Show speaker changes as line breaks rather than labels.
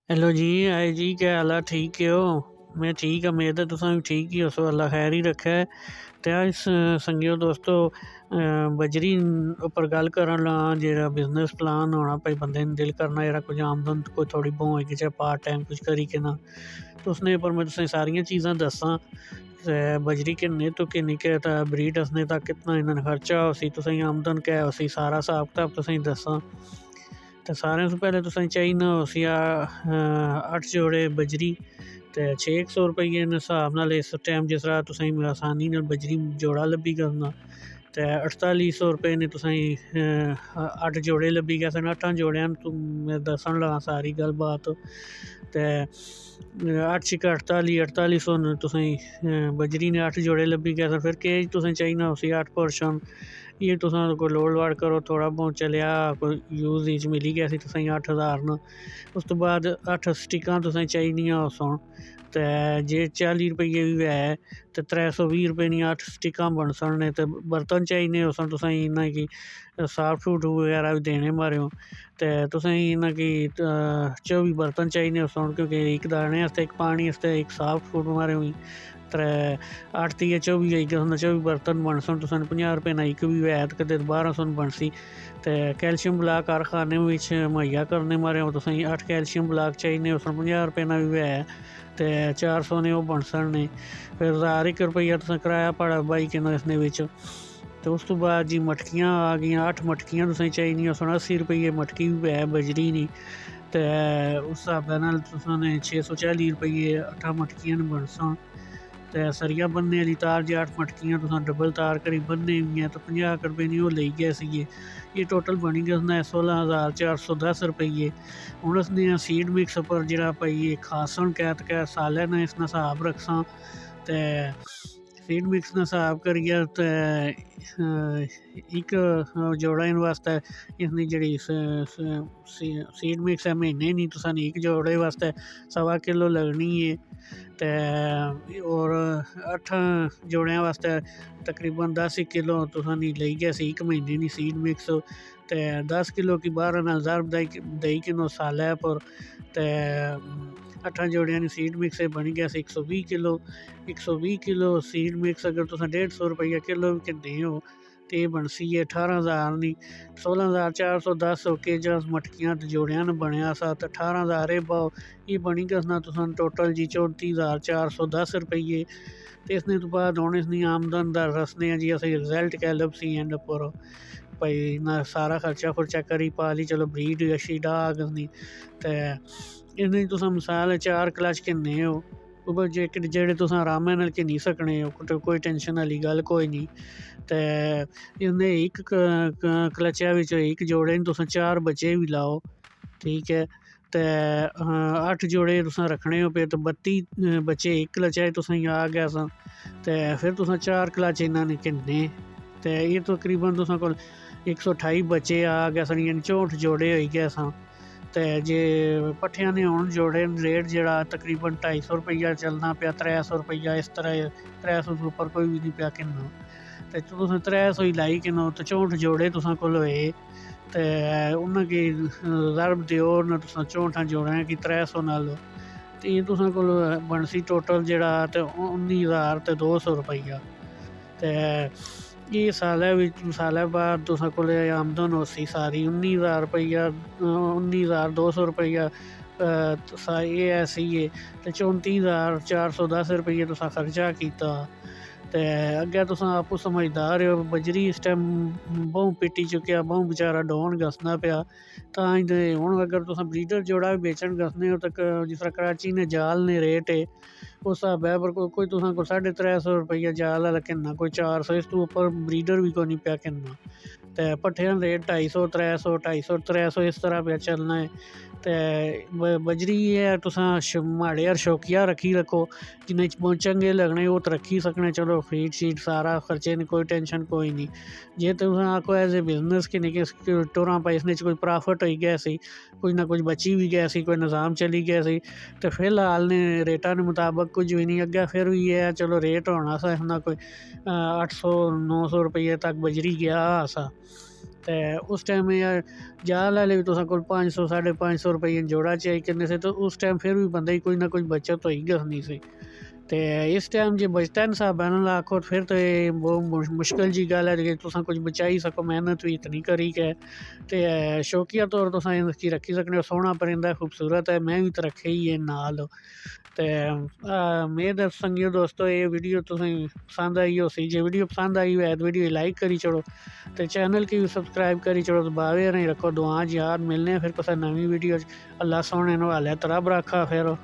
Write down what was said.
Hello जी, आए जी, क्या हाल है? ठीक हो? मैं ठीक हाँ, मेद है तुसां भी ठीक ही हो सो, अल्लाह खैर ही रखे। ते अज संगियो दोस्तों, बजरी उप्पर गल करन लगा। जेह्ड़ा बिजनेस प्लान होना भाई, बंदे ने दिल करना जेह्ड़ा कुछ आमदन कोई थोड़ी बहुत होएगी, चाहे पार्ट टाइम कुछ करी के ना। तो उसने पर मैं तुसें सारियां चीज़ां दस्सां ते बजरी किन्ने तो किन्नी के ब्रीड दस्सने तक कितना इन्ना खर्चा उसी, तुसें आमदन क्या उसी सारा हिसाब कताब तुसें दस्सां। तो सारें तो पहले तुसें चाहिए उसी 8 जोड़े बजरी ते 600 रुपये ने हिसाब नाल इस टाइम जिस तरह तुसें आसानी नाल बजरी जोड़ा लब्भी करना। ते 4800 रुपये ने तुसें 8 जोड़े लब्भी गए सन। 8 जोड़ियां मैं दस्सन लगा सारी गल बात। ते 8 छिक्का 4800 न तुसें बजरी ने 8 जोड़े लब्भी गए सन। फिर केज तुसें चाहिए उसी 8 पोर्शन, ये तुसें कोई लोड वाड़ करो थोड़ा बहुत चलिया कोई यूज च मिली गया तुसें 8000 न। उस तो बाद 8 स्टिकां तुसें चाहिए उस ते जे 40 रुपये भी है तो 320 रुपये दी 8 स्टिकां बन सन। ते बर्तन चाहिए उस तुसें इन्ना कि साफ्ट फूड वगैरह भी देने मारे हो। ते तुसें इन्ना कि 24 बर्तन चाहिए उस, क्योंकि एक दाने आस्तै, एक पानी आस्तै, एक साफ्ट फूड मारे हुई। 8 ती 24 होई गया, 24 बर्तन बन सन। तुसें 50 रुपये ना एक भी है तो कदे 1200 बनसी। ते कैल्शियम ब्लाक कारखाने मुहैया करने मारे हो तुसें 8 कैल्शियम ब्लाक चाहिए उस 50 रुपये ना भी है ते 400 ने वो बन सकने। फिर 1000 रुपया तुसें कराया पड़ा बाई किन्ना इसने बिच। तो उस तो बाद जी मटकियां आ गई, 8 मटकियां तुसें चाहिए उस 80 रुपये मटकी भी है बजरी नी। ते उस हिसाबा नाल तुसें 640 रुपये 8 मटकियां न बन सन। ते सरिया बनने वाली तार जे 8 मटकियां तुसें डबल तार करी बनने हुई तो 50 रुपये नहीं वो ले गए सी। ये टोटल बनी गया उसने 16410 रुपये। हूँ उसने सीड मिक्स पर जरा भाई ये खासन कैत कै सालै ने इसने हिसाब रखसा। ते सीड मिक्स ने हिसाब करिए ते एक जोड़ा इन वास्ते इसने जी सीड मिक्स है महीने नहीं तुसा एक जोड़े वास्ते 1.25 किलो लगनी है। ते और 8 जोड़ियां वास्ते तकरीबन 10 किलो तुसा ले गया सी एक महीने की सीड मिक्स। ते 10 किलो की 12 नाल ज़रब दई किलो सालै पर। ते 8 जोड़ियां सीड मिक्स बनी गया 120 किलो। 120 किलो सीड मिक्स अगर तुस 150 रुपया किलो भी किन्ने हो तो ये बनसी है 18,000 नी 16,410 के जस मटकियां जोड़ियां न बनया सा। तो 18,000 पाओ ये बनी गसना तुसन टोटल जी 34,410 रुपये। तो इसने तो बाद हूँ इसनी आमदन का रसने जी अस रिजल्ट कह लब सी एंड पर भाई ना सारा खर्चा खुर्चा करी पा ली, चलो ब्रीड अच्छी डाग नहीं। तो इसने तुस मिसाल 4 क्लच किन्ने हो जेह्ड़े तुस आरामै नाल किन्नी सकने हो, कोई टेंशन आह्ली गल्ल कोई नहीं। ते इन्हें एक क्लचा बिच एक जोड़े तुस 4 बच्चे भी लाओ, ठीक है। ते 8 जोड़े तुस रखने हो पे तो 32 बच्चे एक क्लचा तुसें आ गया सा। ते फिर तुस 4 क्लच इन्होंने किन्ने ते ये तकरीबन तुस कोल 128 बच्चे आ गया सन, यानी 64 जोड़े हो गए सा। ते जे पट्ठियां ने हूँ जोड़े रेट जरा तकरीबन 250 रुपया चलना पाया, 300 रुपया इस तरह 300 तो उपर कोई भी नहीं पाया किन्नो। तो तुस 300 ही लाई किन्नो तो 64 जोड़े तुसा कोल होए ते उन्हें ज़रब देओ न तुस 64 जोड़े कि 300 नाल। तो ये तुसा कोल बनसी टोटल जरा तो 19,200 रुपया। ते ये सालै बाद तुस कोल आमदन होसी सारी 19,000 रुपया 19,200 रुपया। ये ऐसी है तो 34,410 रुपये तुस खर्चा किया। ते अग्गें तुस आपू समझदार हो, बजरी इस टाइम बहु पिट्टी चुक्या, बहु बेचारा डौन गसना पाया। तां हूँ अगर तुस ब्रीडर जोड़ा भी बेचन गसने हो तो जिस तरह कराची ने जाल ने रेट है उस हिसाबै पर कोई तुस को 350 रुपया जाल वाला किन्ना, कोई 400 इस तो उपर ब्रीडर भी कोई नहीं पाया किन्ना। ते पट्ठे रेट 250 300 250 300 इस तरह पे चलना है। ते बजरी है तुस माड़े यार शौकिया रखी रखो, जिन्ने चंगे लगने वो तो रखी सकने, चलो फीड शीट सारा खर्चे ने कोई टेंशन कोई नहीं। जे तुस आखो एज ए बिजनेस कि नहीं कि टुरां पाई इसने कोई प्रॉफिट हो गया सी, कुछ ना कुछ बची भी गया सी, कोई निज़ाम चली गया सी, तो फिलहाल ने रेटा के मुताबिक कुछ भी नहीं। अग्गे फिर भी है चलो रेट होना सा इसना कोई 800 900 रुपये तक बजरी गया सा। तो उस टाइम यार जाल वाले भी तुसा कोल 500 550 रुपये जोड़ा चाहिए करने से, तो उस टाइम फिर भी बंदे की कोई ना कोई बचत होई गई सी। तो इस टाइम जो बचता है साहब आखो फिर तो ये बहुत मुश्किल जी गल है कि तुसा कुछ बचाई सको, मेहनत भी इतनी करी के। तो शौकिया तौर तुसा इसकी रखी सकने हो, सोहना परिंदा खूबसूरत है, मैं भी तो रखे ही है नाल। तो मेरे संगियो दोस्तों ये वीडियो तुम्हें पसंद आई हो सी, जे वीडियो पसंद आई हो तो वीडियो लाइक करी छोड़ो, तो चैनल की भी सब्सक्राइब करी छोड़ो। तो बावे नहीं रखो दुआ याद, मिलने फिर कुछ नवी वीडियो। अल्लाह सोने वाले तरब रखा फिर।